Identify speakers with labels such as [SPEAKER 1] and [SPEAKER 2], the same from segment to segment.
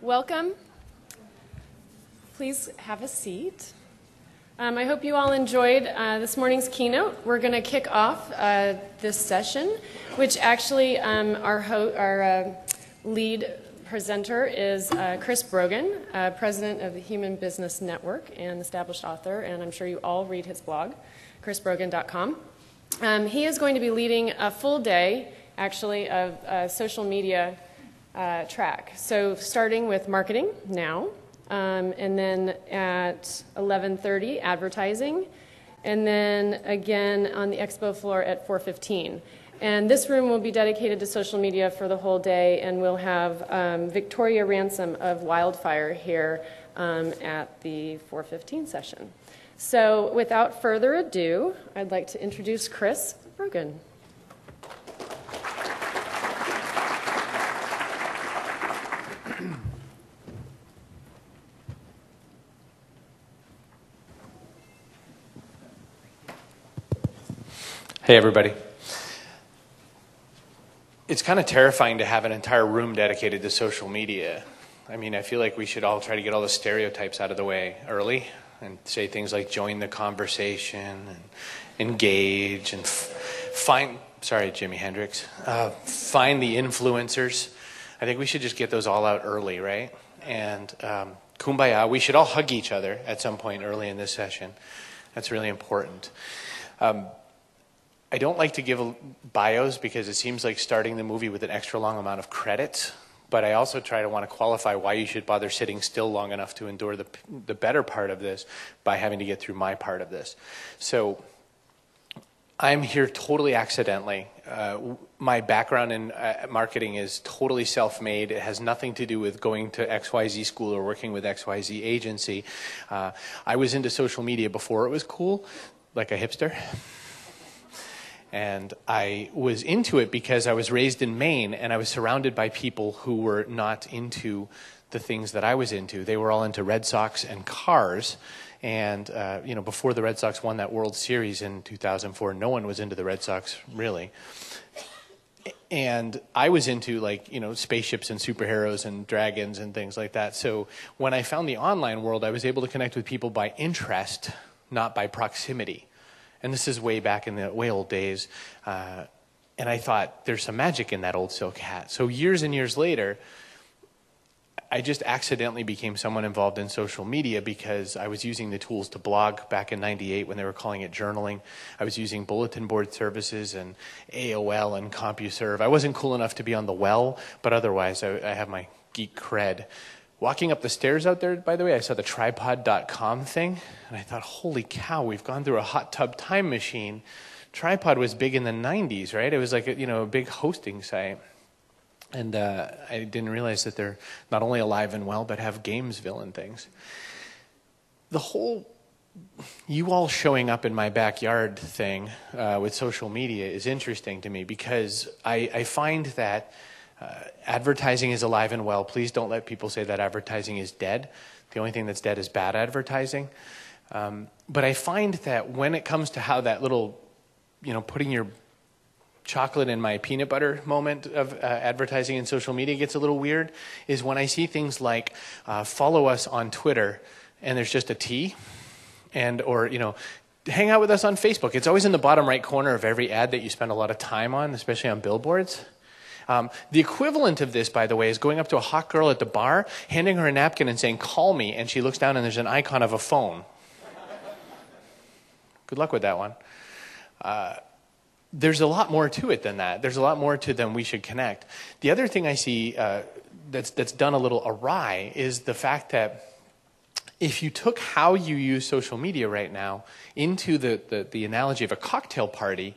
[SPEAKER 1] Welcome. Please have a seat. I hope you all enjoyed this morning's keynote. We're going to kick off this session, which actually our lead presenter is Chris Brogan, president of the Human Business Network and established author, and I'm sure you all read his blog, chrisbrogan.com. He is going to be leading a full day, actually, of social media track. So starting with marketing now, and then at 11:30, advertising, and then again on the expo floor at 4:15. And this room will be dedicated to social media for the whole day, and we'll have Victoria Ransom of Wildfire here at the 4:15 session. So without further ado, I'd like to introduce Chris Brogan.
[SPEAKER 2] Hey, everybody. It's kind of terrifying to have an entire room dedicated to social media. I mean, I feel like we should all try to get all the stereotypes out of the way early and say things like join the conversation and engage and find, sorry, Jimi Hendrix, find the influencers. I think we should just get those all out early, right? And kumbaya, we should all hug each other at some point early in this session. That's really important. I don't like to give bios because it seems like starting the movie with an extra long amount of credits, but I also try to want to qualify why you should bother sitting still long enough to endure the better part of this by having to get through my part of this. So I'm here totally accidentally. My background in marketing is totally self-made. It has nothing to do with going to XYZ school or working with XYZ agency. I was into social media before it was cool, like a hipster. And I was into it because I was raised in Maine and I was surrounded by people who were not into the things that I was into. They were all into Red Sox and cars. And, before the Red Sox won that World Series in 2004, no one was into the Red Sox, really. And I was into, spaceships and superheroes and dragons and things like that. So when I found the online world, I was able to connect with people by interest, not by proximity. And this is way back in the way old days. And I thought, there's some magic in that old silk hat. So years and years later, I just accidentally became someone involved in social media because I was using the tools to blog back in '98 when they were calling it journaling. I was using bulletin board services and AOL and CompuServe. I wasn't cool enough to be on the well, but otherwise I have my geek cred. Walking up the stairs out there, by the way, I saw the tripod.com thing, and I thought, holy cow, we've gone through a hot tub time machine. Tripod was big in the 90s, right? It was like a big hosting site. And I didn't realize that they're not only alive and well, but have Gamesville and things. The whole you all showing up in my backyard thing with social media is interesting to me because I find that advertising is alive and well. Please don't let people say that advertising is dead. The only thing that's dead is bad advertising. But I find that when it comes to how that little, putting your chocolate in my peanut butter moment of advertising and social media gets a little weird, is when I see things like follow us on Twitter and there's just a T, or hang out with us on Facebook. It's always in the bottom right corner of every ad that you spend a lot of time on, especially on billboards. The equivalent of this, by the way, is going up to a hot girl at the bar, handing her a napkin and saying, call me, and she looks down and there's an icon of a phone. Good luck with that one. There's a lot more to it than that. There's a lot more to them we should connect. The other thing I see that's done a little awry is the fact that if you took how you use social media right now into the analogy of a cocktail party,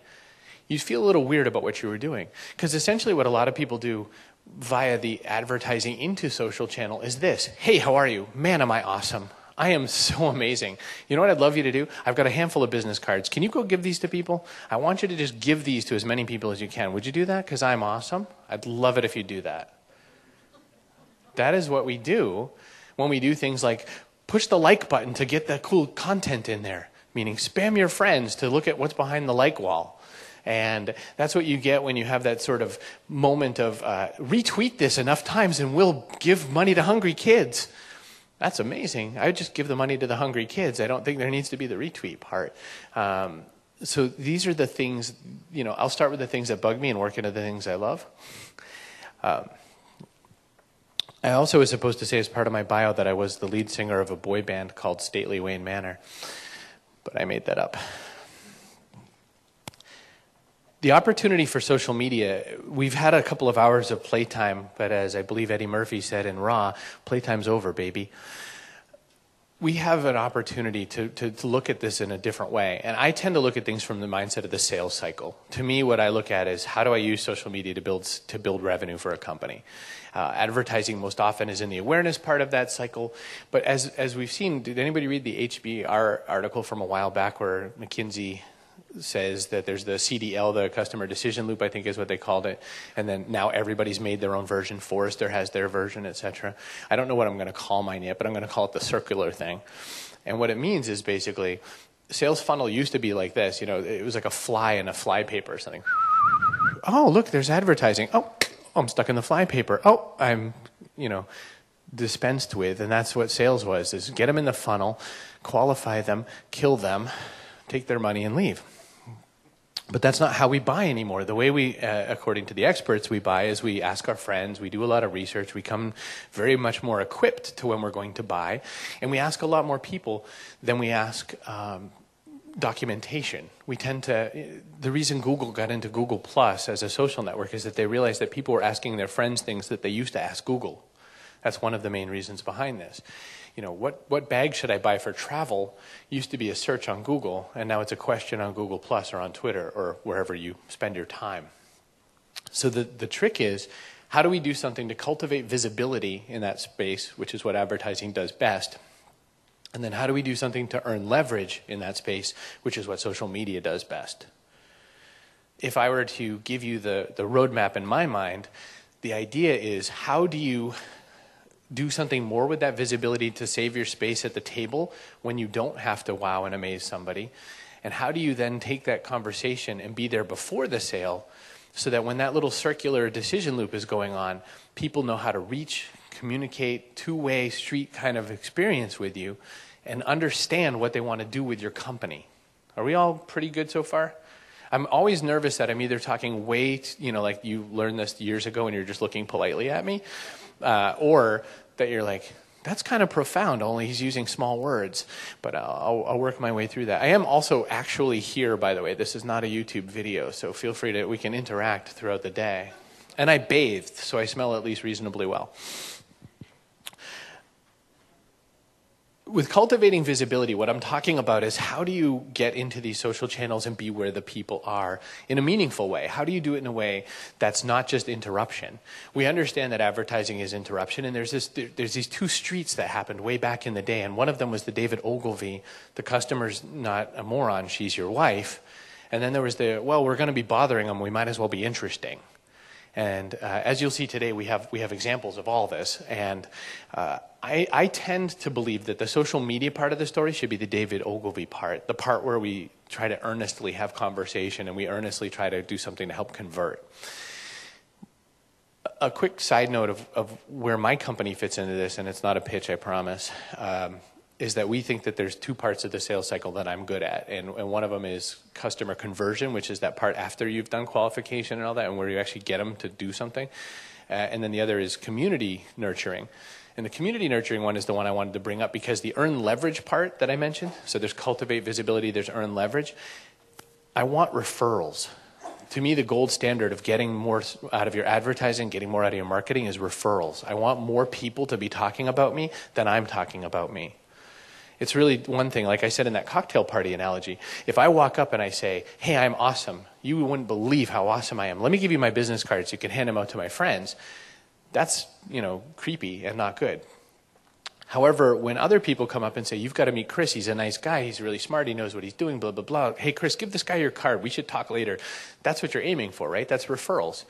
[SPEAKER 2] you'd feel a little weird about what you were doing. Because essentially what a lot of people do via the advertising into social channel is this. Hey, how are you? Man, am I awesome. I am so amazing. You know what I'd love you to do? I've got a handful of business cards. Can you go give these to people? I want you to just give these to as many people as you can. Would you do that? Because I'm awesome. I'd love it if you do that. That is what we do when we do things like push the like button to get the cool content in there, meaning spam your friends to look at what's behind the like wall. And that's what you get when you have that sort of moment of retweet this enough times and we'll give money to hungry kids. That's amazing. I would just give the money to the hungry kids. I don't think there needs to be the retweet part. So these are the things, I'll start with the things that bug me and work into the things I love. I also was supposed to say as part of my bio that I was the lead singer of a boy band called Stately Wayne Manor, but I made that up. The opportunity for social media, we've had a couple of hours of playtime, but as I believe Eddie Murphy said in Raw, playtime's over, baby. We have an opportunity to look at this in a different way. And I tend to look at things from the mindset of the sales cycle. To me, what I look at is how do I use social media to build revenue for a company? Advertising most often is in the awareness part of that cycle. But as we've seen, did anybody read the HBR article from a while back where McKinsey says that there's the CDL, the customer decision loop, I think is what they called it, and then now everybody's made their own version. Forrester has their version, etc. I don't know what I'm going to call mine yet, but I'm going to call it the circular thing. And what it means is basically, sales funnel used to be like this. It was like a fly in a fly paper or something. Oh, look, there's advertising. Oh, I'm stuck in the fly paper. Oh, I'm, dispensed with. And that's what sales was, is get them in the funnel, qualify them, kill them, take their money and leave. But that's not how we buy anymore. The way we, according to the experts, we buy is we ask our friends, we do a lot of research, we come very much more equipped to when we're going to buy, and we ask a lot more people than we ask documentation. The reason Google got into Google Plus as a social network is that they realized that people were asking their friends things that they used to ask Google. That's one of the main reasons behind this. What bag should I buy for travel used to be a search on Google, and now it's a question on Google Plus or on Twitter or wherever you spend your time. So the trick is, how do we do something to cultivate visibility in that space, which is what advertising does best? And then how do we do something to earn leverage in that space, which is what social media does best? If I were to give you the roadmap in my mind, the idea is, how do you do something more with that visibility to save your space at the table when you don't have to wow and amaze somebody? And how do you then take that conversation and be there before the sale so that when that little circular decision loop is going on, people know how to reach, communicate, two-way street kind of experience with you and understand what they want to do with your company? Are we all pretty good so far? I'm always nervous that I'm either talking like you learned this years ago and you're just looking politely at me, or that you're like, that's kind of profound, only he's using small words. But I'll work my way through that. I am also actually here, by the way. This is not a YouTube video, so feel free we can interact throughout the day. And I bathed, so I smell at least reasonably well. With cultivating visibility, what I'm talking about is how do you get into these social channels and be where the people are in a meaningful way? How do you do it in a way that's not just interruption? We understand that advertising is interruption, and there's these two streets that happened way back in the day, and one of them was the David Ogilvy, the customer's not a moron, she's your wife. And then there was we're going to be bothering them, we might as well be interesting. And as you'll see today, we have examples of all this. And I tend to believe that the social media part of the story should be the David Ogilvy part, the part where we try to earnestly have conversation and we earnestly try to do something to help convert. A quick side note of where my company fits into this, and it's not a pitch, I promise, is that we think that there's two parts of the sales cycle that I'm good at. And one of them is customer conversion, which is that part after you've done qualification and all that, and where you actually get them to do something. And then the other is community nurturing. And the community nurturing one is the one I wanted to bring up because the earn leverage part that I mentioned, so there's cultivate visibility, there's earn leverage. I want referrals. To me, the gold standard of getting more out of your advertising, getting more out of your marketing is referrals. I want more people to be talking about me than I'm talking about me. It's really one thing, like I said in that cocktail party analogy. If I walk up and I say, hey, I'm awesome, you wouldn't believe how awesome I am. Let me give you my business cards. You can hand them out to my friends. That's, creepy and not good. However, when other people come up and say, you've got to meet Chris, he's a nice guy, he's really smart, he knows what he's doing, blah, blah, blah. Hey, Chris, give this guy your card. We should talk later. That's what you're aiming for, right? That's referrals.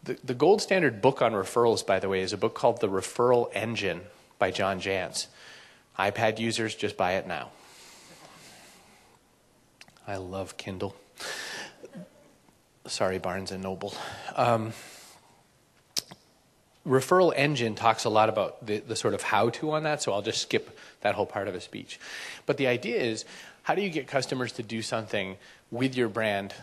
[SPEAKER 2] The gold standard book on referrals, by the way, is a book called The Referral Engine by John Jantz. iPad users, just buy it now. I love Kindle. Sorry, Barnes and Noble. Referral engine talks a lot about the sort of how-to on that, so I'll just skip that whole part of a speech. But the idea is, how do you get customers to do something with your brand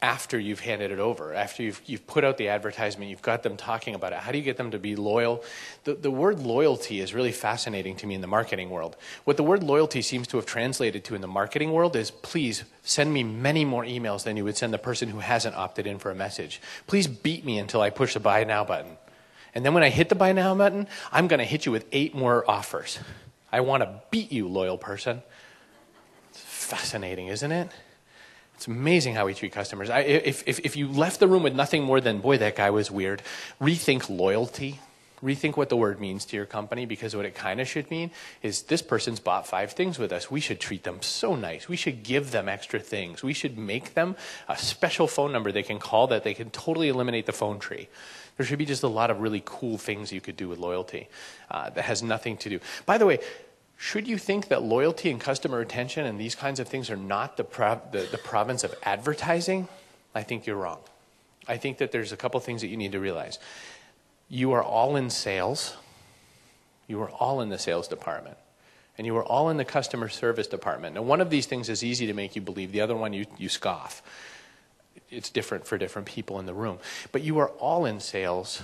[SPEAKER 2] after you've handed it over, after you've put out the advertisement, you've got them talking about it? How do you get them to be loyal? The word loyalty is really fascinating to me in the marketing world. What the word loyalty seems to have translated to in the marketing world is, please send me many more emails than you would send the person who hasn't opted in for a message. Please beat me until I push the buy now button. And then when I hit the buy now button, I'm going to hit you with 8 more offers. I want to beat you, loyal person. It's fascinating, isn't it? It's amazing how we treat customers. If you left the room with nothing more than, boy, that guy was weird, rethink loyalty. Rethink what the word means to your company, because what it kind of should mean is, this person's bought 5 things with us. We should treat them so nice. We should give them extra things. We should make them a special phone number they can call that they can totally eliminate the phone tree. There should be just a lot of really cool things you could do with loyalty that has nothing to do. By the way, should you think that loyalty and customer retention and these kinds of things are not the province of advertising? I think you're wrong. I think that there's a couple things that you need to realize. You are all in sales. You are all in the sales department. And you are all in the customer service department. Now, one of these things is easy to make you believe. The other one, you scoff. It's different for different people in the room. But you are all in sales,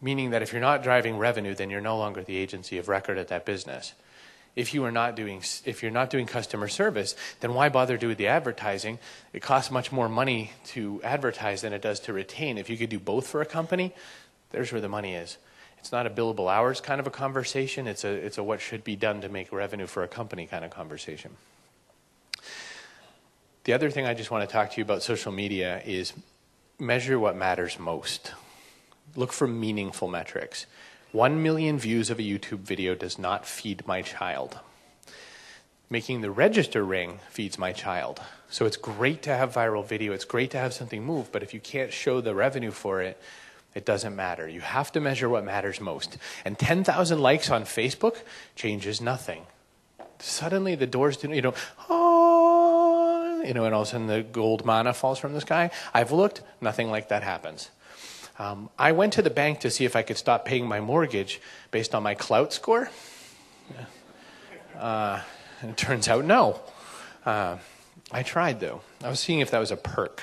[SPEAKER 2] meaning that if you're not driving revenue, then you're no longer the agency of record at that business. If you're not doing customer service, then why bother doing the advertising? It costs much more money to advertise than it does to retain. If you could do both for a company, there's where the money is. It's not a billable hours kind of a conversation. It's a what should be done to make revenue for a company kind of conversation. The other thing I just want to talk to you about social media is measure what matters most. Look for meaningful metrics. 1 million views of a YouTube video does not feed my child. Making the register ring feeds my child. So it's great to have viral video. It's great to have something move. But if you can't show the revenue for it, it doesn't matter. You have to measure what matters most. And 10,000 likes on Facebook changes nothing. Suddenly the doors do, and all of a sudden the gold manna falls from the sky. I've looked, nothing like that happens. I went to the bank to see if I could stop paying my mortgage based on my clout score. And it turns out no. I tried, though. I was seeing if that was a perk.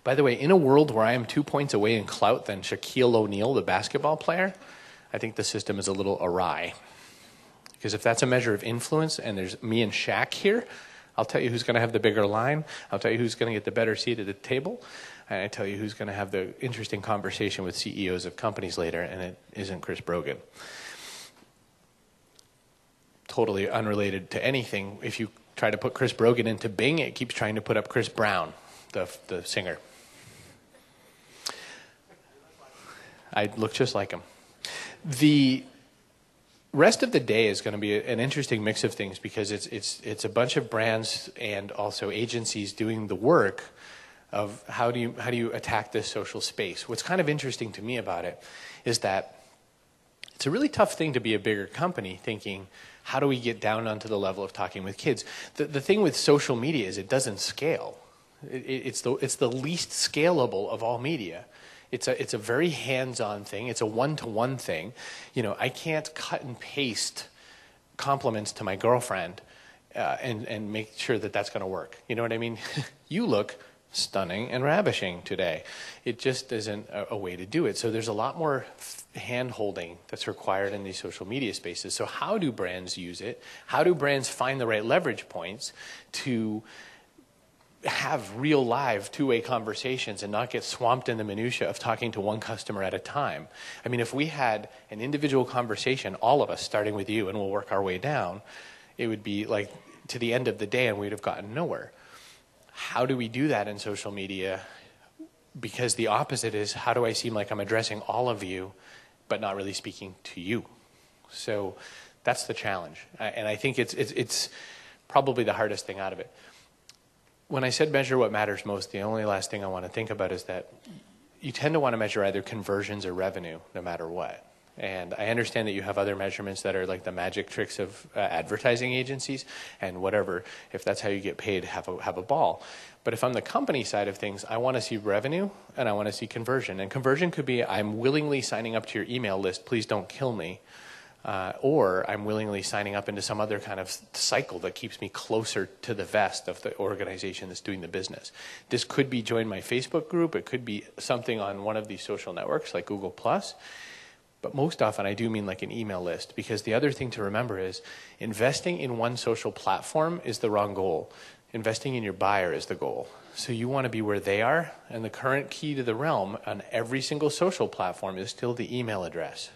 [SPEAKER 2] By the way, in a world where I am 2 points away in clout than Shaquille O'Neal, the basketball player, I think the system is a little awry. Because if that's a measure of influence and there's me and Shaq here, I'll tell you who's going to have the bigger line. I'll tell you who's going to get the better seat at the table. And I tell you who's going to have the interesting conversation with CEOs of companies later, and it isn't Chris Brogan. Totally unrelated to anything. If you try to put Chris Brogan into Bing, it keeps trying to put up Chris Brown, the singer. I look just like him. The rest of the day is going to be an interesting mix of things, because it's a bunch of brands and also agencies doing the work of how do you attack this social space. What's kind of interesting to me about it is that it's a really tough thing to be a bigger company thinking, how do we get down onto the level of talking with kids? The thing with social media is it doesn't scale. It's the least scalable of all media. It's a very hands-on thing. It's a one-to-one thing. I can't cut and paste compliments to my girlfriend and make sure that that's going to work. You know what I mean? You look stunning and ravishing today. It just isn't a way to do it. So there's a lot more hand-holding that's required in these social media spaces. So how do brands use it? How do brands find the right leverage points to have real live two-way conversations and not get swamped in the minutia of talking to one customer at a time? I mean, if we had an individual conversation, all of us, starting with you, and we'll work our way down, it would be like to the end of the day and we'd have gotten nowhere. How do we do that in social media? Because the opposite is, how do I seem like I'm addressing all of you but not really speaking to you? So that's the challenge. And I think it's probably the hardest thing out of it. When I said measure what matters most, the only last thing I want to think about is that you tend to want to measure either conversions or revenue no matter what. And I understand that you have other measurements that are like the magic tricks of advertising agencies and whatever. If that's how you get paid, have a ball. But if I'm the company side of things, I want to see revenue and I want to see conversion. And conversion could be, I'm willingly signing up to your email list, please don't kill me. Or I'm willingly signing up into some other kind of cycle that keeps me closer to the vest of the organization that's doing the business. This could be join my Facebook group. It could be something on one of these social networks like Google+. But most often I do mean like an email list, because the other thing to remember is investing in one social platform is the wrong goal. Investing in your buyer is the goal. So you want to be where they are, and the current key to the realm on every single social platform is still the email address.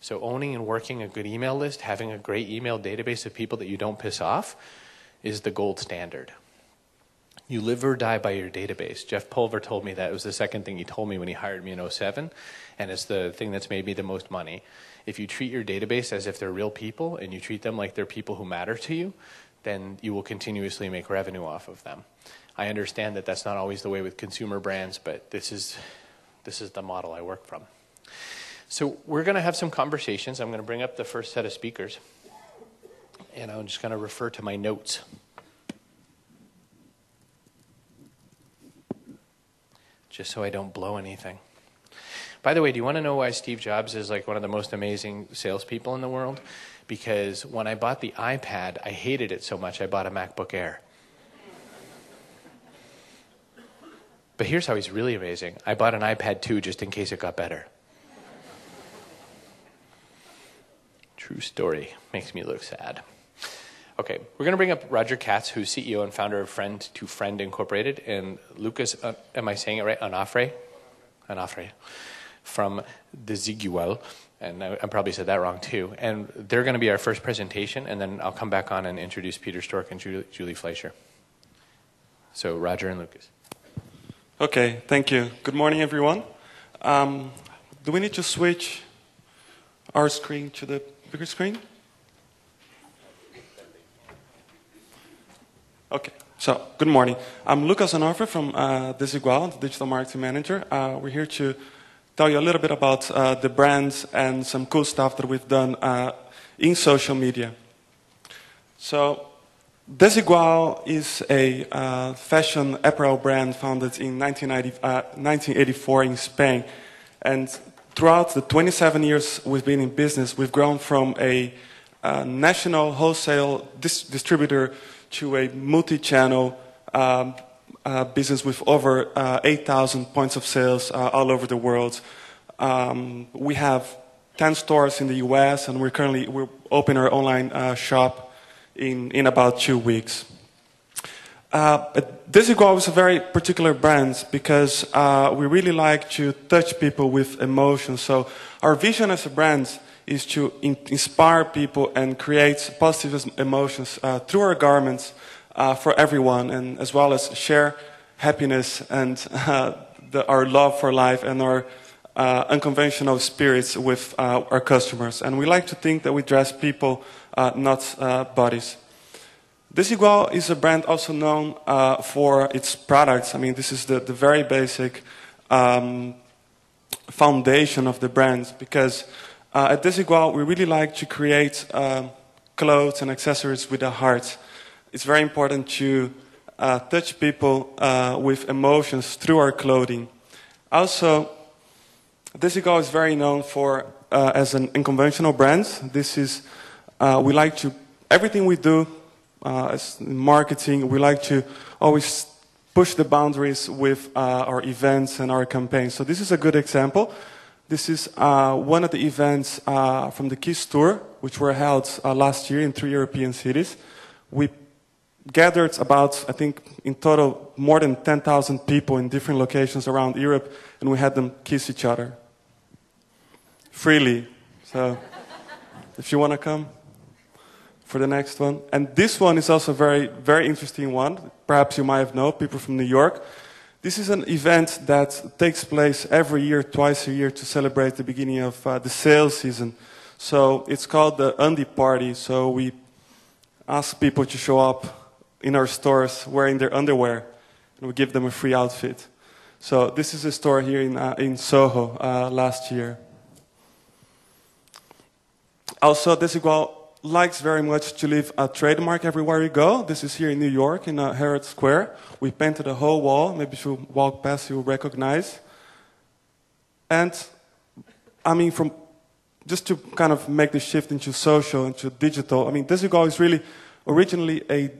[SPEAKER 2] So owning and working a good email list, having a great email database of people that you don't piss off is the gold standard. You live or die by your database. Jeff Pulver told me that. It was the second thing he told me when he hired me in 2007, and it's the thing that's made me the most money. If you treat your database as if they're real people and you treat them like they're people who matter to you, then you will continuously make revenue off of them. I understand that that's not always the way with consumer brands, but this is the model I work from. So we're going to have some conversations. I'm going to bring up the first set of speakers, and I'm just going to refer to my notes. Just so I don't blow anything. By the way, do you want to know why Steve Jobs is like one of the most amazing salespeople in the world? Because when I bought the iPad, I hated it so much I bought a MacBook Air. But here's how he's really amazing. I bought an iPad 2 just in case it got better. True story. Makes me look sad. Okay, we're going to bring up Roger Katz, who's CEO and founder of Friend to Friend Incorporated, and Lucas, am I saying it right? Onofre, from the Ziguel, and I probably said that wrong too. And they're going to be our first presentation, and then I'll come back on and introduce Peter Stork and Julie Fleischer. So Roger and Lucas.
[SPEAKER 3] Okay, thank you. Good morning, everyone. Do we need to switch our screen to the bigger screen? Okay, so good morning. I'm Lucas Onofre from Desigual, the digital marketing manager. We're here to tell you a little bit about the brands and some cool stuff that we've done in social media. So Desigual is a fashion apparel brand founded in 1984 in Spain. And throughout the 27 years we've been in business, we've grown from a national wholesale distributor to a multi-channel business with over 8,000 points of sales all over the world. We have 10 stores in the US, and we're opening our online shop in about 2 weeks. Desigual is a very particular brand because we really like to touch people with emotion. So our vision as a brand is to inspire people and create positive emotions through our garments for everyone, and as well as share happiness and our love for life and our unconventional spirits with our customers. And we like to think that we dress people, not bodies. Desigual is a brand also known for its products. I mean, this is the very basic foundation of the brand, because at Desigual, we really like to create clothes and accessories with a heart. It's very important to touch people with emotions through our clothing. Also, Desigual is very known for as an unconventional brand. This is we like to everything we do as in marketing. We like to always push the boundaries with our events and our campaigns. So this is a good example. This is one of the events from the KISS Tour, which were held last year in 3 European cities. We gathered about, I think, in total, more than 10,000 people in different locations around Europe, and we had them kiss each other. Freely. So, if you want to come for the next one. And this one is also a very, very interesting one. Perhaps you might have known, people from New York. This is an event that takes place every year, twice a year, to celebrate the beginning of the sales season. So it's called the Undie Party. So we ask people to show up in our stores wearing their underwear, and we give them a free outfit. So this is a store here in Soho last year. Also, Desigual likes very much to leave a trademark everywhere you go. This is here in New York, in Herald Square. We painted a whole wall. Maybe if you walk past, you'll recognize. And, I mean, just to kind of make the shift into social, into digital, I mean, Desigual is really originally a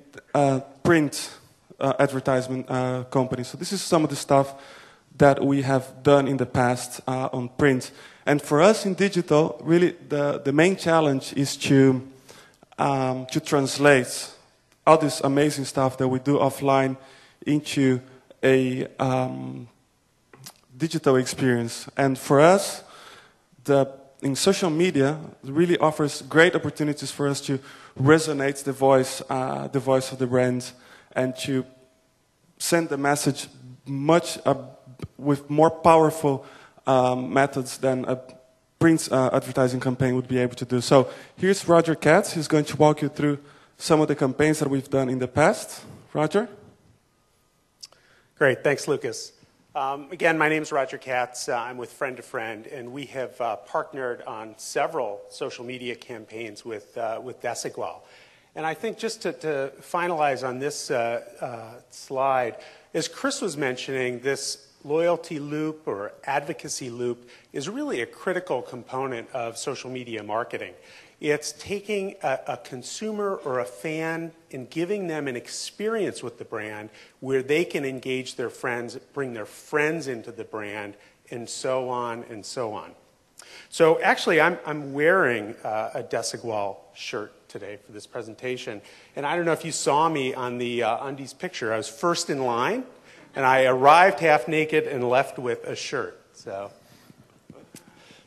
[SPEAKER 3] print advertisement company. So this is some of the stuff that we have done in the past on print. And for us in digital, really the main challenge is to translate all this amazing stuff that we do offline into a digital experience. And for us, in social media, it really offers great opportunities for us to resonate the voice of the brand, and to send the message much with more powerful methods than a print advertising campaign would be able to do. So here's Roger Katz. He's going to walk you through some of the campaigns that we've done in the past. Roger?
[SPEAKER 4] Great. Thanks, Lucas. Again, my name is Roger Katz. I'm with Friend to Friend, and we have partnered on several social media campaigns with Desigual. And I think just to finalize on this slide, as Chris was mentioning, this loyalty loop or advocacy loop is really a critical component of social media marketing. It's taking a consumer or a fan and giving them an experience with the brand where they can engage their friends, bring their friends into the brand, and so on and so on. So actually, I'm wearing a Desigual shirt today for this presentation. And I don't know if you saw me on the Undies picture. I was first in line, and I arrived half naked and left with a shirt. So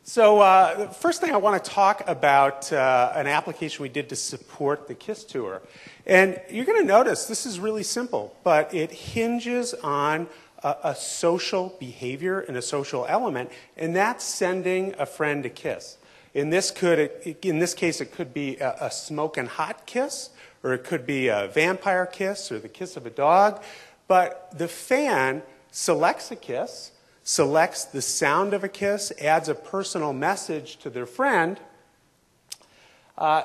[SPEAKER 4] the first thing I want to talk about an application we did to support the KISS Tour. And you're going to notice this is really simple, but it hinges on a social behavior and a social element, and that's sending a friend a kiss. In this case, it could be a smoking hot kiss, or it could be a vampire kiss, or the kiss of a dog. But the fan selects a kiss, selects the sound of a kiss, adds a personal message to their friend,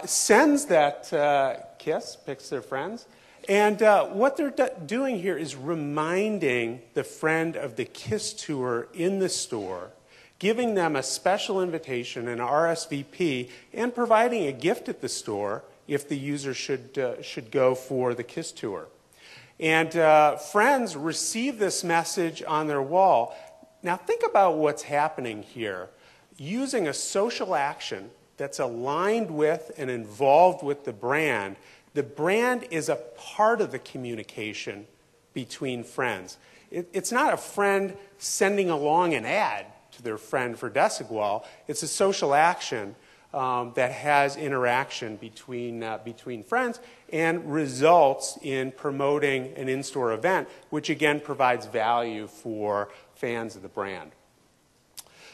[SPEAKER 4] sends that kiss, picks their friends, and what they're doing here is reminding the friend of the KISS Tour in the store, giving them a special invitation, an RSVP, and providing a gift at the store if the user should go for the KISS Tour. And friends receive this message on their wall. Now think about what's happening here. Using a social action that's aligned with and involved with the brand is a part of the communication between friends. It's not a friend sending along an ad to their friend for Desigual. It's a social action that has interaction between friends and results in promoting an in-store event, which again provides value for fans of the brand.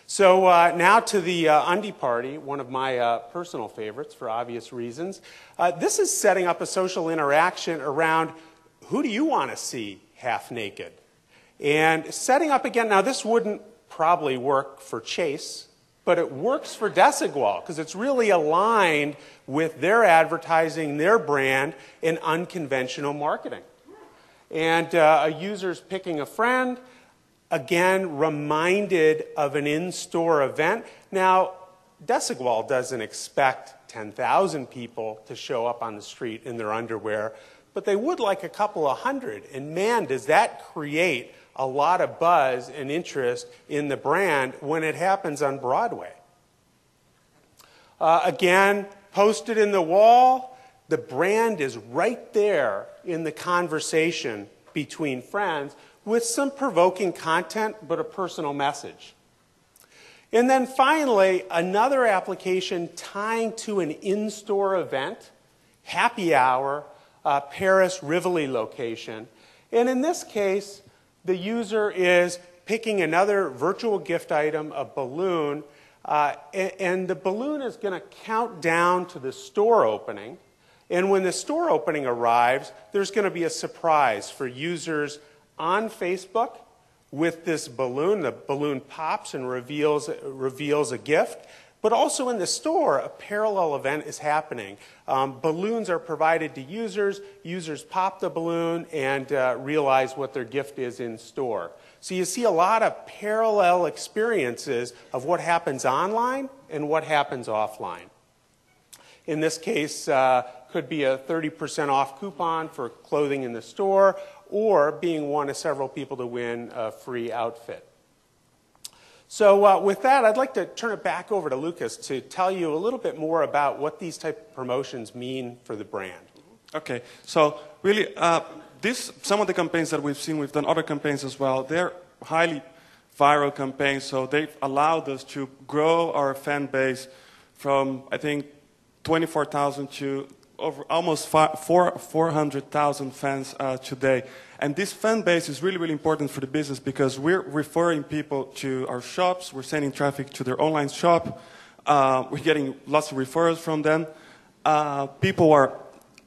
[SPEAKER 4] So now to the Undie Party, one of my personal favorites for obvious reasons. This is setting up a social interaction around who do you want to see half naked? And setting up again, now this wouldn't probably work for Chase, but it works for Desigual because it's really aligned with their advertising, their brand, and unconventional marketing. And a user's picking a friend, again, reminded of an in-store event. Now, Desigual doesn't expect 10,000 people to show up on the street in their underwear, but they would like a couple of hundred. And man, does that create a lot of buzz and interest in the brand when it happens on Broadway. Again, posted in the wall, the brand is right there in the conversation between friends with some provoking content, but a personal message. And then finally, another application tying to an in-store event, happy hour, Paris Rivoli location. And in this case, the user is picking another virtual gift item, a balloon, and the balloon is going to count down to the store opening. And when the store opening arrives, there's going to be a surprise for users on Facebook with this balloon. The balloon pops and reveals a gift. But also in the store, a parallel event is happening. Balloons are provided to users. Users pop the balloon and realize what their gift is in store. So you see a lot of parallel experiences of what happens online and what happens offline. In this case, could be a 30% off coupon for clothing in the store, or being one of several people to win a free outfit. So with that, I'd like to turn it back over to Lucas to tell you a little bit more about what these type of promotions mean for the brand.
[SPEAKER 3] Okay, so really, some of the campaigns that we've seen, we've done other campaigns as well. They're highly viral campaigns, so they've allowed us to grow our fan base from, I think, 24,000 to over almost 400,000 fans today. And this fan base is really, really important for the business because we're referring people to our shops, we're sending traffic to their online shop, we're getting lots of referrals from them. People are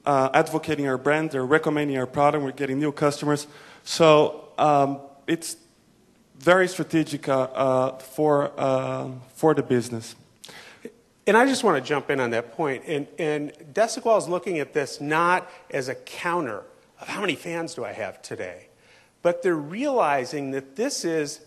[SPEAKER 3] advocating our brand, they're recommending our product, we're getting new customers. So it's very strategic for the business.
[SPEAKER 4] And I just want to jump in on that point. And Desigual is looking at this not as a counter of how many fans do I have today, but they're realizing that this is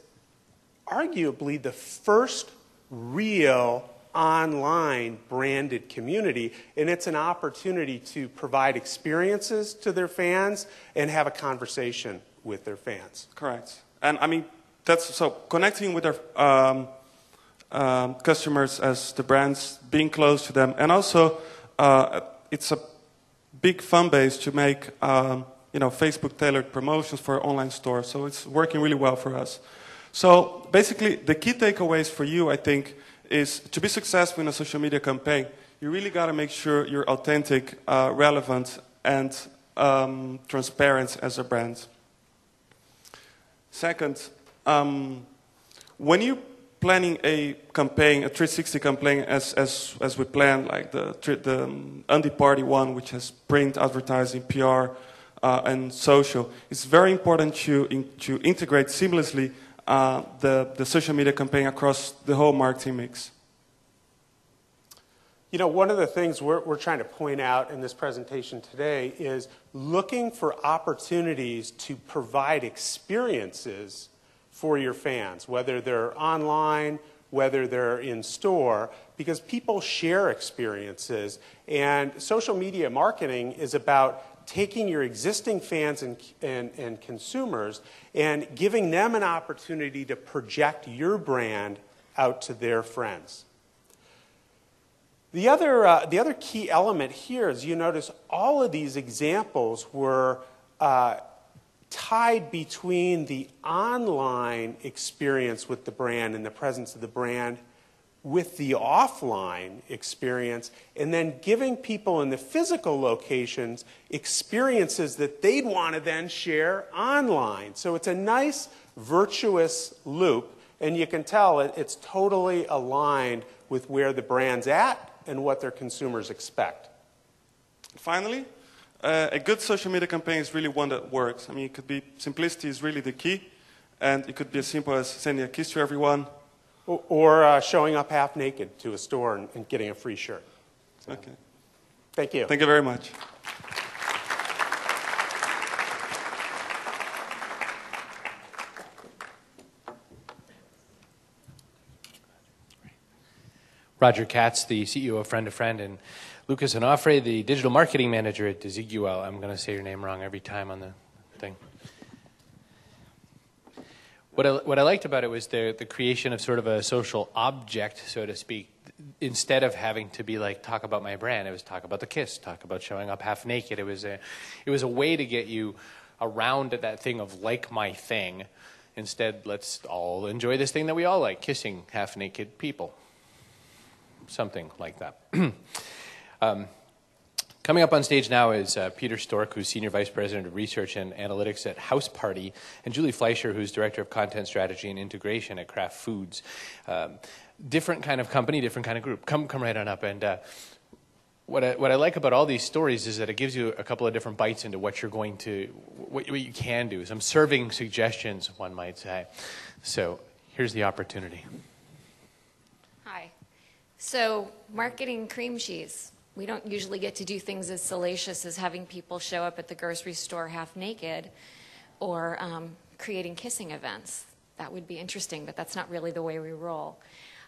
[SPEAKER 4] arguably the first real online branded community, and it's an opportunity to provide experiences to their fans and have a conversation with their fans.
[SPEAKER 3] Correct. And I mean, that's so connecting with our customers as the brands, being close to them, and also it's a big fan base to make Facebook tailored promotions for our online store. So it's working really well for us. So basically, the key takeaways for you, I think, is to be successful in a social media campaign, you really got to make sure you're authentic, relevant, and transparent as a brand. Second, when you planning a campaign, a 360 campaign, as we planned, like the Undie Party one, which has print, advertising, PR, and social, it's very important to integrate seamlessly the social media campaign across the whole marketing mix.
[SPEAKER 4] You know, one of the things we're trying to point out in this presentation today is looking for opportunities to provide experiences for your fans, whether they're online, whether they're in store, because people share experiences. And social media marketing is about taking your existing fans and consumers and giving them an opportunity to project your brand out to their friends. The other key element here is you notice all of these examples were tied between the online experience with the brand and the presence of the brand with the offline experience, and then giving people in the physical locations experiences that they'd want to then share online. So it's a nice virtuous loop, and you can tell it's totally aligned with where the brand's at and what their consumers expect.
[SPEAKER 3] Finally, a good social media campaign is really one that works. I mean, it could be, simplicity is really the key, and it could be as simple as sending a kiss to everyone.
[SPEAKER 4] Or showing up half naked to a store and getting a free shirt. So,
[SPEAKER 3] okay.
[SPEAKER 4] Thank you.
[SPEAKER 3] Thank you very much.
[SPEAKER 2] Roger Katz, the CEO of Friend to Friend, and Lucas Onofre, the digital marketing manager at Desigual. I'm going to say your name wrong every time on the thing. What I liked about it was the creation of sort of a social object, so to speak. Instead of having to be like, talk about my brand, it was talk about the kiss, talk about showing up half naked. It was a way to get you around that thing of like my thing. Instead, let's all enjoy this thing that we all like, kissing half naked people. Something like that. Coming up on stage now is Peter Stork, who's Senior Vice President of Research and Analytics at House Party, and Julie Fleischer, who's Director of Content Strategy and Integration at Kraft Foods. Different kind of company, different kind of group. Come right on up. And what I like about all these stories is that it gives you a couple of different bites into what you're going to, what you can do. Some serving suggestions, one might say. So here's the opportunity.
[SPEAKER 5] Hi. So, marketing cream cheese. We don't usually get to do things as salacious as having people show up at the grocery store half naked or creating kissing events. That would be interesting, but that's not really the way we roll.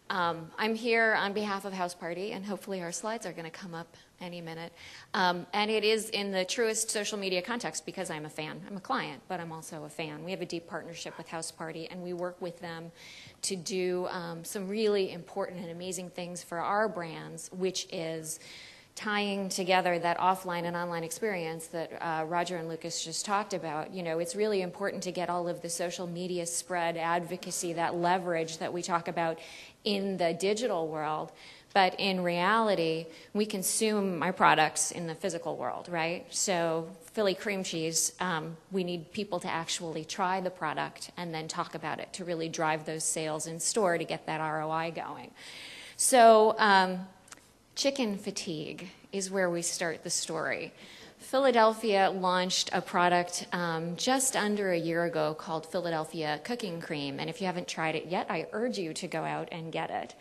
[SPEAKER 5] I'm here on behalf of House Party, and hopefully our slides are going to come up any minute. And it is in the truest social media context because I'm a fan. I'm a client, but I'm also a fan. We have a deep partnership with House Party, and we work with them to do some really important and amazing things for our brands, which is tying together that offline and online experience that Roger and Lucas just talked about. You know, it's really important to get all of the social media spread, advocacy, that leverage that we talk about in the digital world. But in reality, we consume our products in the physical world, right? So Philly cream cheese, we need people to actually try the product and then talk about it to really drive those sales in store to get that ROI going. So chicken fatigue is where we start the story. Philadelphia launched a product just under a year ago called Philadelphia Cooking Cream. And if you haven't tried it yet, I urge you to go out and get it.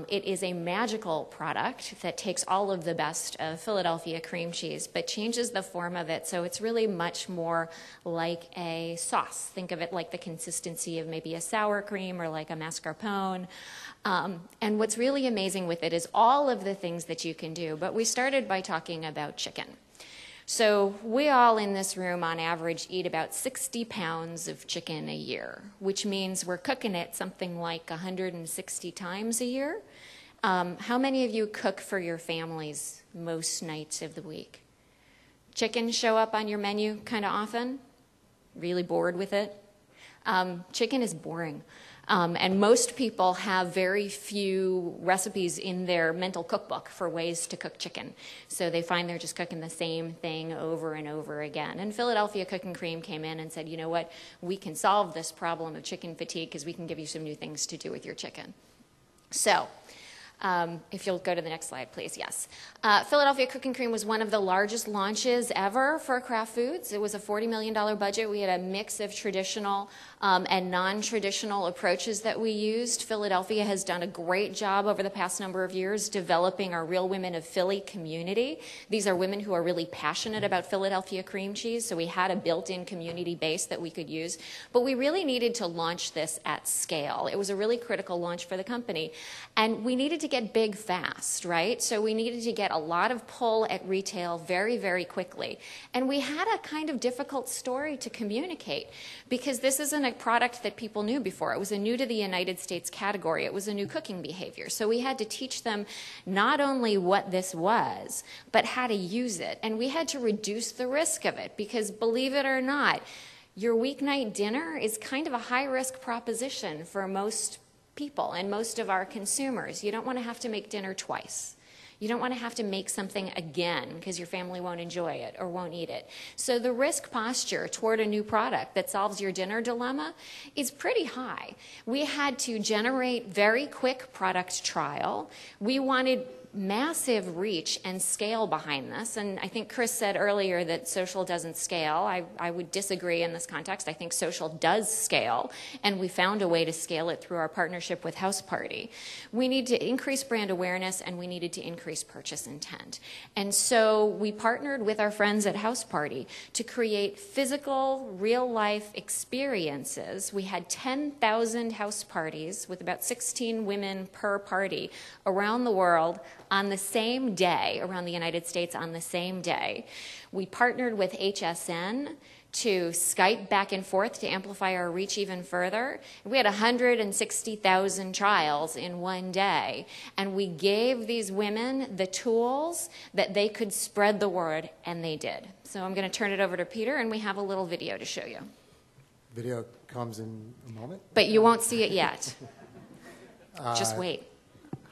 [SPEAKER 5] It is a magical product that takes all of the best of Philadelphia cream cheese, but changes the form of it. So it's really much more like a sauce. Think of it like the consistency of maybe a sour cream or like a mascarpone. And what's really amazing with it is all of the things that you can do. But we started by talking about chicken. So we all in this room on average eat about 60 pounds of chicken a year, which means we're cooking it something like 160 times a year. How many of you cook for your families most nights of the week? Chicken show up on your menu kind of often? Really bored with it? Chicken is boring. And most people have very few recipes in their mental cookbook for ways to cook chicken. So they find they're just cooking the same thing over and over again. And Philadelphia Cooking Cream came in and said, you know what, we can solve this problem of chicken fatigue because we can give you some new things to do with your chicken. So if you'll go to the next slide, please. Yes. Philadelphia Cooking Cream was one of the largest launches ever for Kraft Foods. It was a $40 million budget. We had a mix of traditional and non-traditional approaches that we used. Philadelphia has done a great job over the past number of years developing our Real Women of Philly community. These are women who are really passionate about Philadelphia cream cheese, so we had a built-in community base that we could use. But we really needed to launch this at scale. It was a really critical launch for the company. And we needed to get big fast, right? So we needed to get a lot of pull at retail very, very quickly. And we had a kind of difficult story to communicate because this isn't a product that people knew before. It was a new to the United States category. It was a new cooking behavior. So we had to teach them not only what this was, but how to use it. And we had to reduce the risk of it because, believe it or not, your weeknight dinner is kind of a high-risk proposition for most people and most of our consumers. You don't want to have to make dinner twice. You don't want to have to make something again because your family won't enjoy it or won't eat it. So the risk posture toward a new product that solves your dinner dilemma is pretty high. We had to generate very quick product trial. We wanted massive reach and scale behind this. And I think Chris said earlier that social doesn't scale. I would disagree in this context. I think social does scale, and we found a way to scale it through our partnership with House Party. We need to increase brand awareness, and we needed to increase purchase intent. And so we partnered with our friends at House Party to create physical, real-life experiences. We had 10,000 house parties with about 16 women per party around the world on the same day, around the United States on the same day. We partnered with HSN to Skype back and forth to amplify our reach even further. We had 160,000 trials in one day, and we gave these women the tools that they could spread the word, and they did. So I'm going to turn it over to Peter, and we have a little video to show you.
[SPEAKER 6] Video comes in a moment.
[SPEAKER 5] But you won't see it yet. Just wait.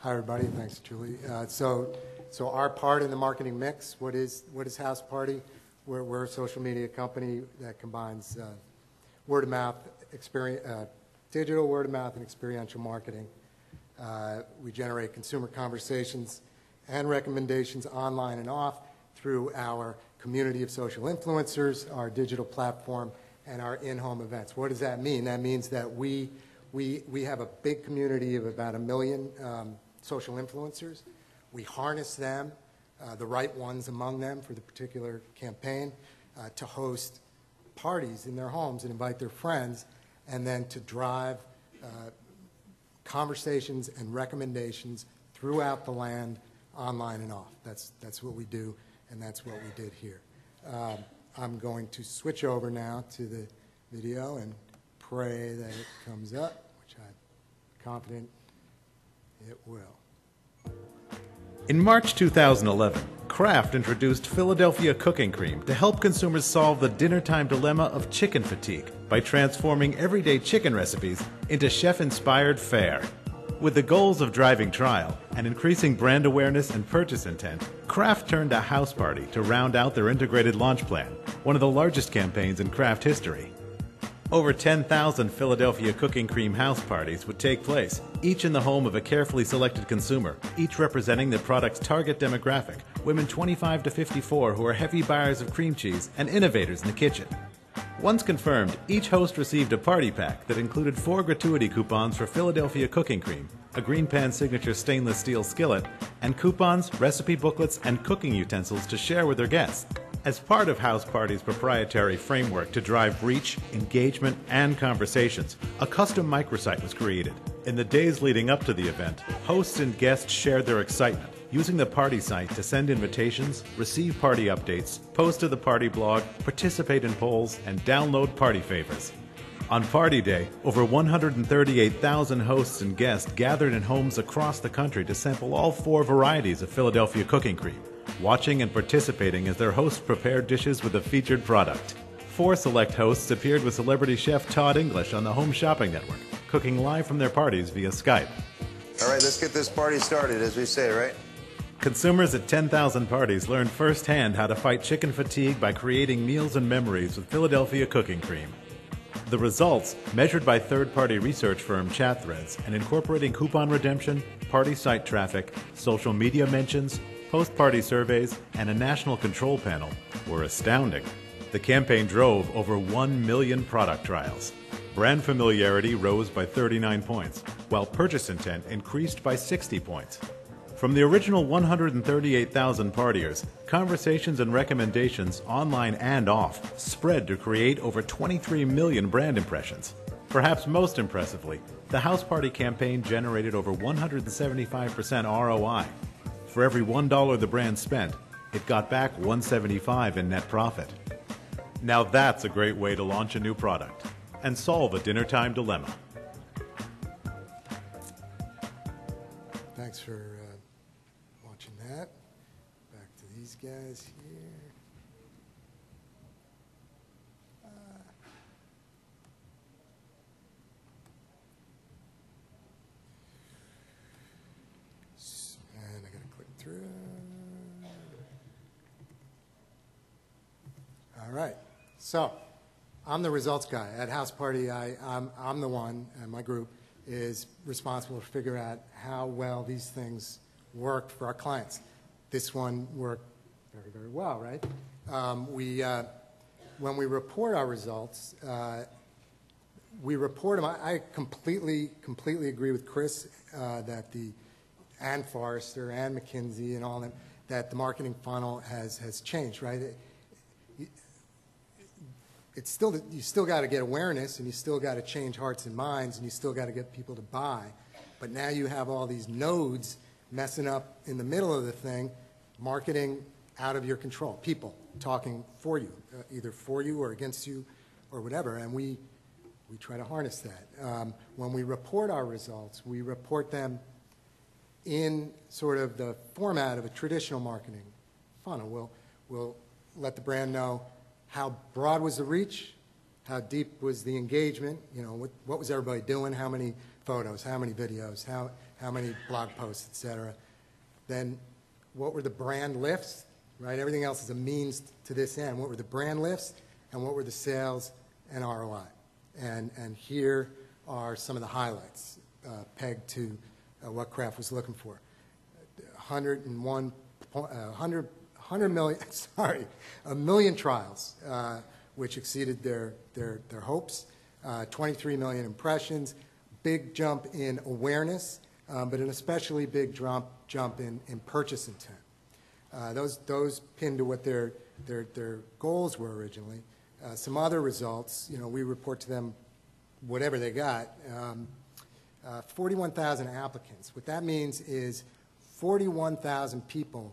[SPEAKER 6] Hi, everybody. Thanks, Julie. So our part in the marketing mix, what is House Party? We're a social media company that combines word of mouth, digital word of mouth, and experiential marketing. We generate consumer conversations and recommendations online and off through our community of social influencers, our digital platform, and our in-home events. What does that mean? That means that we have a big community of about 1 million social influencers. We harness them, the right ones among them for the particular campaign, to host parties in their homes and invite their friends, and then to drive conversations and recommendations throughout the land, online and off. That's what we do, and that's what we did here. I'm going to switch over now to the video and pray that it comes up, which I'm confident it will.
[SPEAKER 7] In March 2011, Kraft introduced Philadelphia cooking cream to help consumers solve the dinnertime dilemma of chicken fatigue by transforming everyday chicken recipes into chef-inspired fare. With the goals of driving trial and increasing brand awareness and purchase intent, Kraft turned to House Party to round out their integrated launch plan, one of the largest campaigns in Kraft history. Over 10,000 Philadelphia cooking cream house parties would take place, each in the home of a carefully selected consumer, each representing the product's target demographic, women 25 to 54 who are heavy buyers of cream cheese and innovators in the kitchen. Once confirmed, each host received a party pack that included 4 gratuity coupons for Philadelphia cooking cream, a Green Pan Signature stainless steel skillet, and coupons, recipe booklets, and cooking utensils to share with their guests. As part of House Party's proprietary framework to drive reach, engagement, and conversations, a custom microsite was created. In the days leading up to the event, hosts and guests shared their excitement, using the party site to send invitations, receive party updates, post to the party blog, participate in polls, and download party favors. On Party Day, over 138,000 hosts and guests gathered in homes across the country to sample all 4 varieties of Philadelphia cooking cream, watching and participating as their hosts prepared dishes with a featured product. 4 select hosts appeared with celebrity chef Todd English on the Home Shopping Network, cooking live from their parties via Skype.
[SPEAKER 8] All right, let's get this party started, as we say, right?
[SPEAKER 7] Consumers at 10,000 parties learned firsthand how to fight chicken fatigue by creating meals and memories with Philadelphia cooking cream. The results, measured by third-party research firm ChatThreads and incorporating coupon redemption, party site traffic, social media mentions, post-party surveys, and a national control panel, were astounding. The campaign drove over 1 million product trials. Brand familiarity rose by 39 points, while purchase intent increased by 60 points. From the original 138,000 partiers, conversations and recommendations, online and off, spread to create over 23 million brand impressions. Perhaps most impressively, the House Party campaign generated over 175% ROI. For every $1 the brand spent, it got back $1.75 in net profit. Now that's a great way to launch a new product and solve a dinner-time dilemma.
[SPEAKER 6] Thanks for watching that. Back to these guys here. And I got to click through. All right. So I'm the results guy. At House Party, I'm the one, and my group is responsible to figure out how well these things work for our clients. This one worked very, very well, right? When we report our results, we report them. I completely agree with Chris that and Forrester and McKinsey and all them, that the marketing funnel has changed, right? It's still, you still got to get awareness, and you still got to change hearts and minds, and you still got to get people to buy. But now you have all these nodes messing up in the middle of the thing, marketing out of your control, people talking for you, either for you or against you or whatever, and we try to harness that. When we report our results, we report them in sort of the format of a traditional marketing funnel. We'll let the brand know how broad was the reach, how deep was the engagement, you know, what was everybody doing, how many photos, how many videos, how many blog posts, et cetera. Then what were the brand lifts, right? Everything else is a means to this end. What were the brand lifts, and what were the sales and ROI? And here are some of the highlights pegged to what Kraft was looking for. 1 million trials, which exceeded their hopes, 23 million impressions, big jump in awareness, but an especially big jump in purchase intent. Those pinned to what their goals were originally. Some other results, we report to them whatever they got. 41,000 applicants. What that means is 41,000 people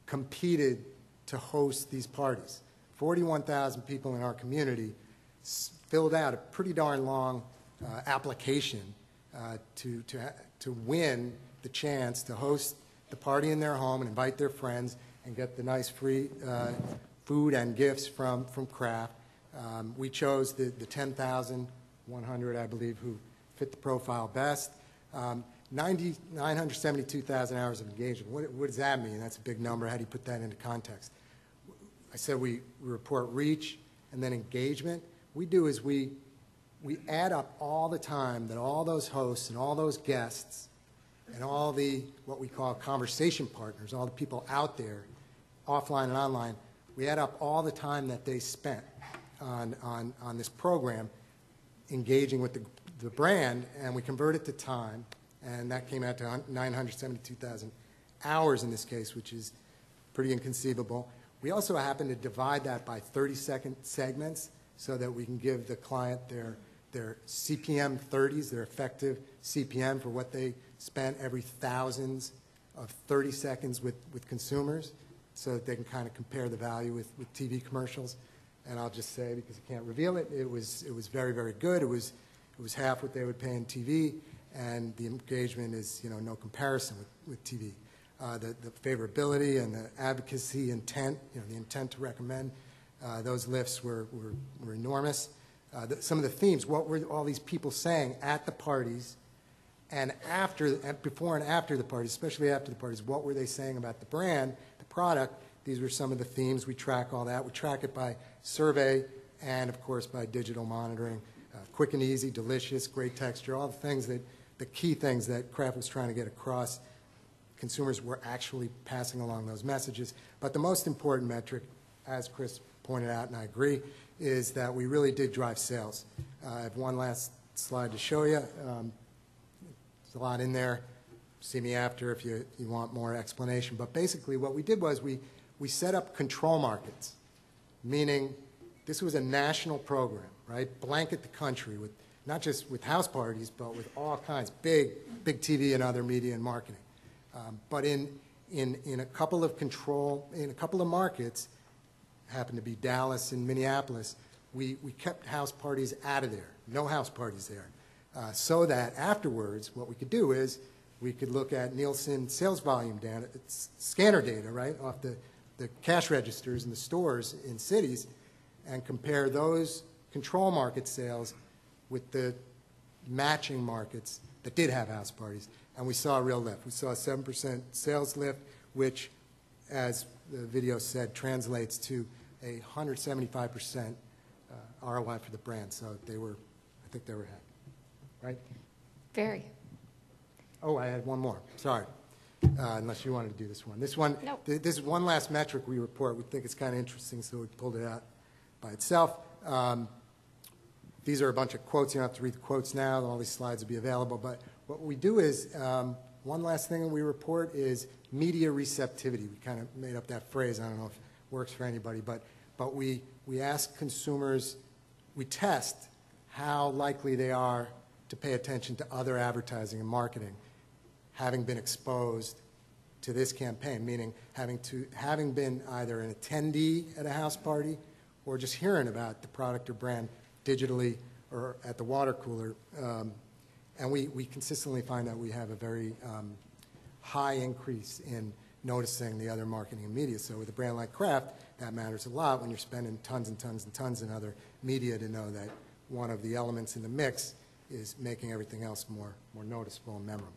[SPEAKER 6] competed to host these parties. 41,000 people in our community filled out a pretty darn long application to win the chance to host the party in their home and invite their friends and get the nice free food and gifts from Kraft. We chose the 10,100, I believe, who fit the profile best. 972,000 hours of engagement. What does that mean? That's a big number. How do you put that into context? I said we report reach and then engagement. We do is we add up all the time that all those hosts and all those guests and all the what we call conversation partners, all the people out there, offline and online, we add up all the time that they spent on this program engaging with the brand, and we convert it to time, and that came out to 972,000 hours in this case, which is pretty inconceivable. We also happen to divide that by 30-second segments so that we can give the client their CPM 30s, their effective CPM for what they spent every thousands of 30 seconds with consumers, so that they can kind of compare the value with TV commercials. And I'll just say, because I can't reveal it, it was very, very good. It was half what they would pay in TV, and the engagement is no comparison with TV. The favorability and the advocacy intent, the intent to recommend, those lifts were enormous. Some of the themes, what were all these people saying at the parties and before and after the parties, especially after the parties, what were they saying about the brand, the product? These were some of the themes. We track all that. We track it by survey and, of course, by digital monitoring. Quick and easy, delicious, great texture, all the things the key things that Kraft was trying to get across. Consumers were actually passing along those messages. But the most important metric, as Chris pointed out, and I agree, is that we really did drive sales. I have one last slide to show you. There's a lot in there. See me after if you want more explanation. But basically what we did was we set up control markets, meaning this was a national program, right? Blanket the country with not just with house parties, but with all kinds, big TV and other media and marketing. But in a couple of markets, happened to be Dallas and Minneapolis, we kept house parties out of there, no house parties there, so that afterwards what we could do is we could look at Nielsen sales volume data, scanner data, right, off the cash registers in the stores in cities, and compare those control market sales with the matching markets that did have house parties. And we saw a real lift. We saw a 7% sales lift, which, as the video said, translates to a 175% ROI for the brand. So I think they were happy, right?
[SPEAKER 5] Very.
[SPEAKER 6] Oh, I had one more. Sorry. Unless you wanted to do this one. This one,
[SPEAKER 5] nope.
[SPEAKER 6] This is one last metric we report. We think it's kind of interesting, so we pulled it out by itself. These are a bunch of quotes. You don't have to read the quotes now. All these slides will be available. But what we do is, one last thing that we report is media receptivity. We kind of made up that phrase. I don't know if it works for anybody. But we ask consumers, we test how likely they are to pay attention to other advertising and marketing, having been exposed to this campaign, meaning having been either an attendee at a house party or just hearing about the product or brand digitally or at the water cooler. And we consistently find that we have a very high increase in noticing the other marketing and media. So with a brand like Kraft, that matters a lot when you're spending tons and tons and tons in other media to know that one of the elements in the mix is making everything else more noticeable and memorable.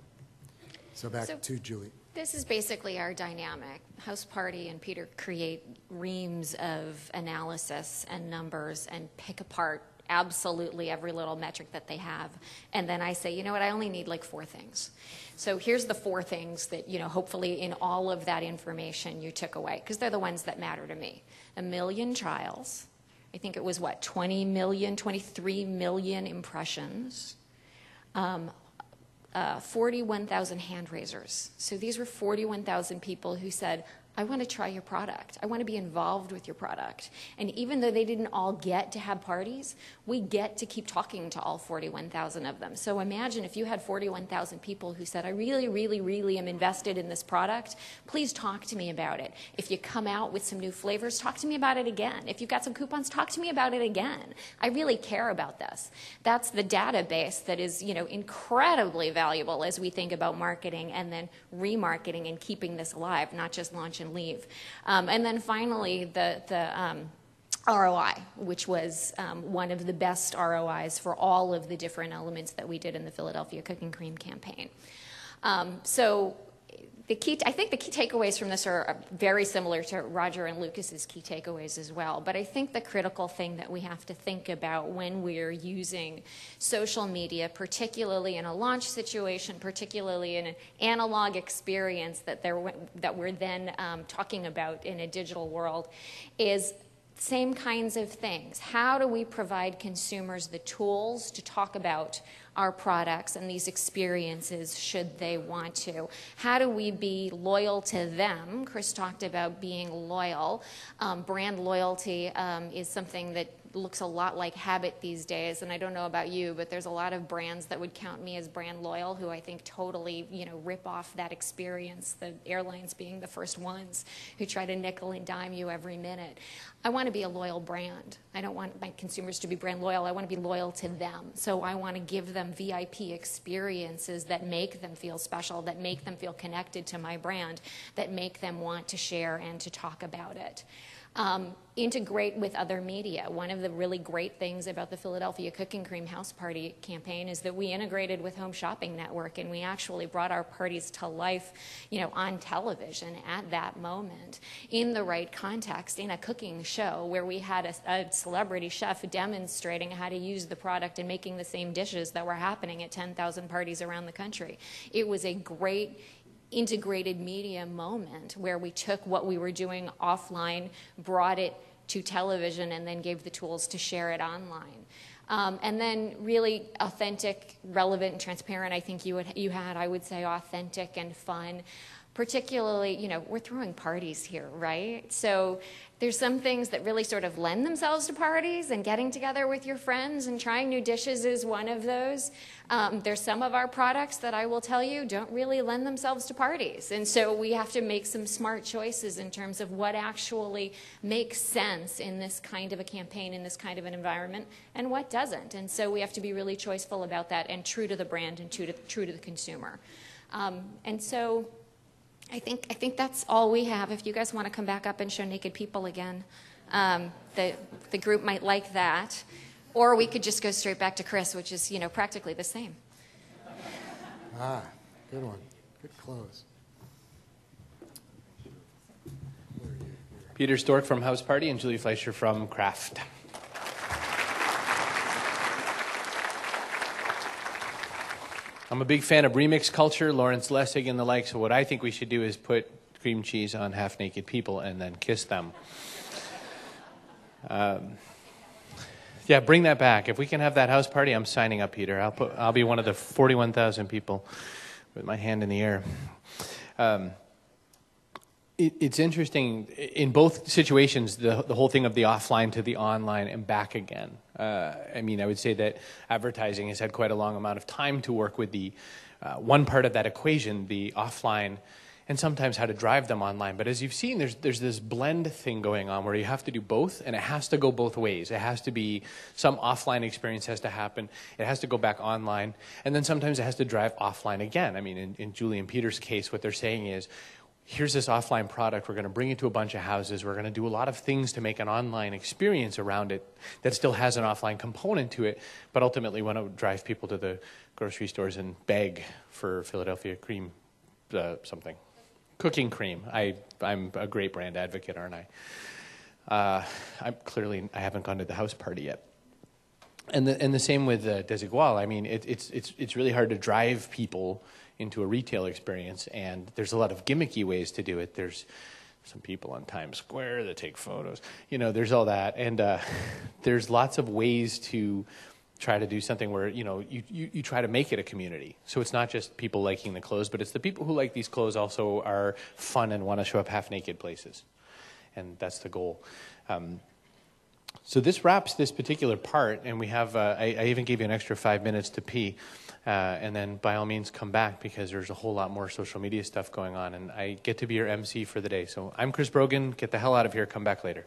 [SPEAKER 6] So back to Julie.
[SPEAKER 5] This is basically our dynamic. House Party and Peter create reams of analysis and numbers and pick apart absolutely every little metric that they have. And then I say, you know what, I only need like 4 things. So here's the 4 things that, hopefully in all of that information you took away, because they're the ones that matter to me. 1 million trials. I think it was 23 million impressions. 41,000 hand raisers. So these were 41,000 people who said, I want to try your product. I want to be involved with your product. And even though they didn't all get to have parties, we get to keep talking to all 41,000 of them. So imagine if you had 41,000 people who said, I really, really, really am invested in this product. Please talk to me about it. If you come out with some new flavors, talk to me about it again. If you've got some coupons, talk to me about it again. I really care about this. That's the database that is, incredibly valuable as we think about marketing and then remarketing and keeping this alive, not just launch and leave. And then finally, the ROI, which was one of the best ROIs for all of the different elements that we did in the Philadelphia Cooking Cream campaign. So I think the key takeaways from this are very similar to Roger and Lucas's key takeaways as well. But I think the critical thing that we have to think about when we're using social media, particularly in a launch situation, particularly in an analog experience that we're then talking about in a digital world, is same kinds of things. How do we provide consumers the tools to talk about our products and these experiences should they want to? How do we be loyal to them? Chris talked about being loyal. Brand loyalty is something that looks a lot like habit these days, and I don't know about you, but there's a lot of brands that would count me as brand loyal who I think totally, rip off that experience, the airlines being the first ones who try to nickel and dime you every minute. I want to be a loyal brand. I don't want my consumers to be brand loyal. I want to be loyal to them. So I want to give them VIP experiences that make them feel special, that make them feel connected to my brand, that make them want to share and to talk about it. Integrate with other media. One of the really great things about the Philadelphia Cooking Cream House Party campaign is that we integrated with Home Shopping Network, and we actually brought our parties to life, on television at that moment, in the right context, in a cooking show where we had a celebrity chef demonstrating how to use the product and making the same dishes that were happening at 10,000 parties around the country. It was a great integrated media moment where we took what we were doing offline, brought it to television, and then gave the tools to share it online. And then really authentic, relevant, and transparent. I think you had, I would say, authentic and fun. Particularly, we're throwing parties here, right? So there's some things that really sort of lend themselves to parties, and getting together with your friends and trying new dishes is one of those. There's some of our products that I will tell you don't really lend themselves to parties. And so we have to make some smart choices in terms of what actually makes sense in this kind of a campaign, in this kind of an environment, and what doesn't. And so we have to be really choiceful about that and true to the brand and true to the consumer. And so I think that's all we have. If you guys want to come back up and show naked people again, the group might like that. Or we could just go straight back to Chris, which is, practically the same.
[SPEAKER 6] Good one. Good close.
[SPEAKER 2] Peter Stork from House Party and Julie Fleischer from Kraft. I'm a big fan of remix culture, Lawrence Lessig and the like, so what I think we should do is put cream cheese on half-naked people and then kiss them. Yeah, bring that back. If we can have that house party, I'm signing up, Peter. I'll be one of the 41,000 people with my hand in the air. It's interesting, in both situations, the whole thing of the offline to the online and back again. I would say that advertising has had quite a long amount of time to work with the one part of that equation, the offline, and sometimes how to drive them online. But as you've seen, there's this blend thing going on where you have to do both, and it has to go both ways. It has to be, some offline experience has to happen. It has to go back online, and then sometimes it has to drive offline again. In Julie and Peter's case, what they're saying is, here's this offline product. We're going to bring it to a bunch of houses. We're going to do a lot of things to make an online experience around it that still has an offline component to it, but ultimately want to drive people to the grocery stores and beg for Philadelphia cream something. Cooking cream. I'm a great brand advocate, aren't I? I haven't gone to the house party yet. And the same with Desigual. It's really hard to drive people into a retail experience, and there's a lot of gimmicky ways to do it. There's some people on Times Square that take photos. There's all that, and there's lots of ways to try to do something where, you try to make it a community. So it's not just people liking the clothes, but it's the people who like these clothes also are fun and want to show up half-naked places. And that's the goal. So this wraps this particular part, and we have, I even gave you an extra 5 minutes to pee. And then by all means come back, because there's a whole lot more social media stuff going on, and I get to be your MC for the day. So I'm Chris Brogan. Get the hell out of here. Come back later.